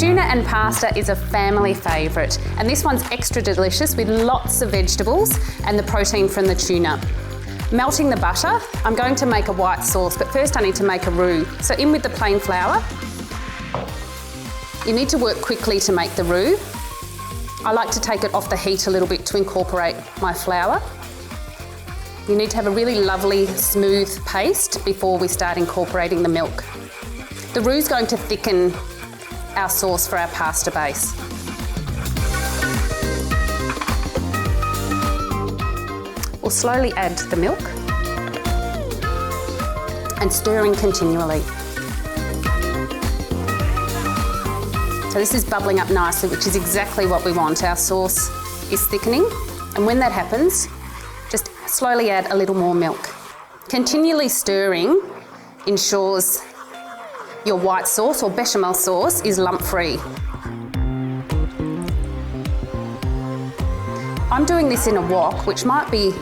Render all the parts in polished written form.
Tuna and pasta is a family favourite, and this one's extra delicious with lots of vegetables and the protein from the tuna. Melting the butter, I'm going to make a white sauce, but first I need to make a roux. So in with the plain flour. You need to work quickly to make the roux. I like to take it off the heat a little bit to incorporate my flour. You need to have a really lovely, smooth paste before we start incorporating the milk. The roux is going to thicken our sauce for our pasta base. We'll slowly add the milk and stirring continually. So this is bubbling up nicely, which is exactly what we want. Our sauce is thickening, and when that happens, just slowly add a little more milk. Continually stirring ensures your white sauce or bechamel sauce is lump-free. I'm doing this in a wok, which might be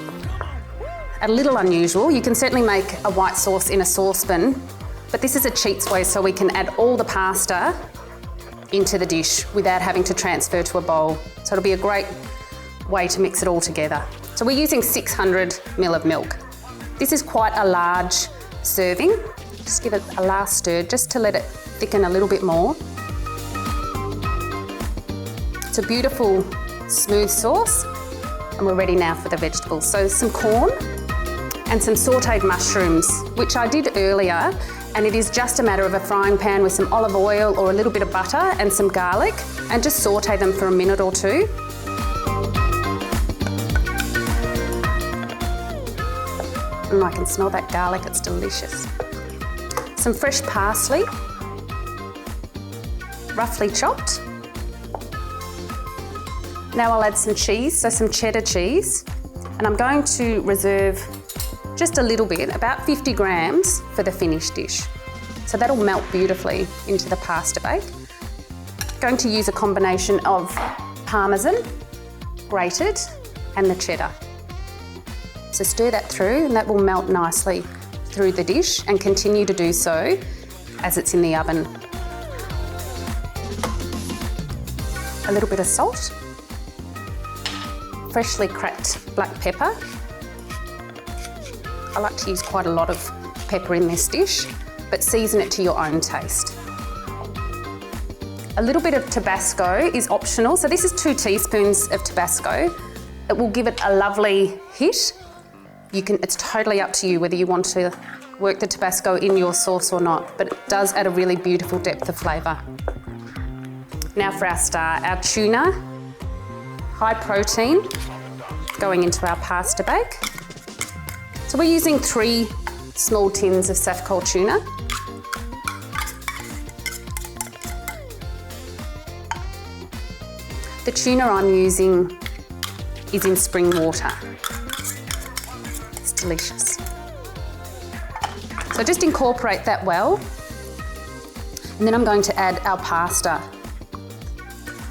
a little unusual. You can certainly make a white sauce in a saucepan, but this is a cheats way so we can add all the pasta into the dish without having to transfer to a bowl. So it'll be a great way to mix it all together. So we're using 600 ml of milk. This is quite a large serving. Just give it a last stir just to let it thicken a little bit more. It's a beautiful, smooth sauce, and we're ready now for the vegetables. So some corn and some sautéed mushrooms, which I did earlier, and it is just a matter of a frying pan with some olive oil or a little bit of butter and some garlic, and just sauté them for a minute or two. I can smell that garlic, it's delicious. Some fresh parsley, roughly chopped. Now I'll add some cheese, so some cheddar cheese, and I'm going to reserve just a little bit, about 50 grams for the finished dish. So that'll melt beautifully into the pasta bake. Going to use a combination of parmesan, grated, and the cheddar. So stir that through and that will melt nicely through the dish and continue to do so as it's in the oven. A little bit of salt, freshly cracked black pepper. I like to use quite a lot of pepper in this dish, but season it to your own taste. A little bit of Tabasco is optional, so this is 2 teaspoons of Tabasco. It will give it a lovely hit. It's totally up to you whether you want to work the Tabasco in your sauce or not, but it does add a really beautiful depth of flavour. Now for our star, our tuna, high protein, going into our pasta bake. So we're using 3 small tins of Safcol tuna. The tuna I'm using is in spring water. It's delicious. So just incorporate that well. And then I'm going to add our pasta.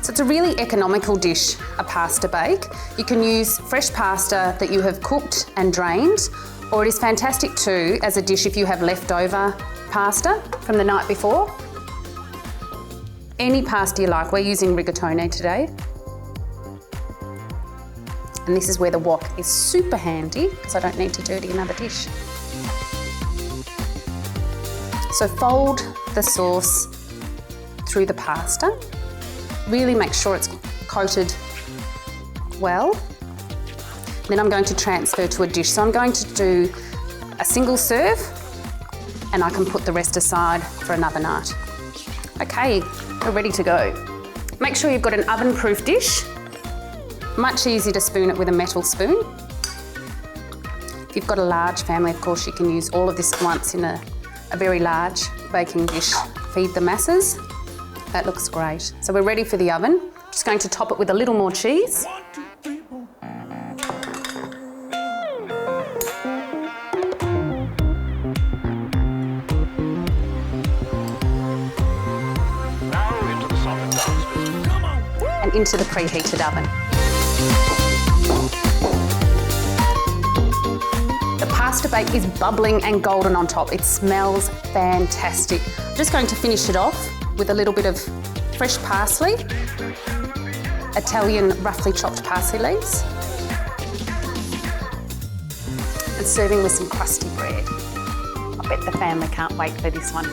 So it's a really economical dish, a pasta bake. You can use fresh pasta that you have cooked and drained, or it is fantastic too as a dish if you have leftover pasta from the night before. Any pasta you like, we're using rigatone today. And this is where the wok is super handy because I don't need to dirty another dish. So fold the sauce through the pasta. Really make sure it's coated well. Then I'm going to transfer to a dish. So I'm going to do a single serve and I can put the rest aside for another night. Okay, we're ready to go. Make sure you've got an oven-proof dish. Much easier to spoon it with a metal spoon. If you've got a large family, of course, you can use all of this at once in a very large baking dish. Feed the masses. That looks great. So we're ready for the oven. Just going to top it with a little more cheese. And into the preheated oven. The pasta bake is bubbling and golden on top. It smells fantastic. I'm just going to finish it off with a little bit of fresh parsley, Italian roughly chopped parsley leaves, and serving with some crusty bread. I bet the family can't wait for this one.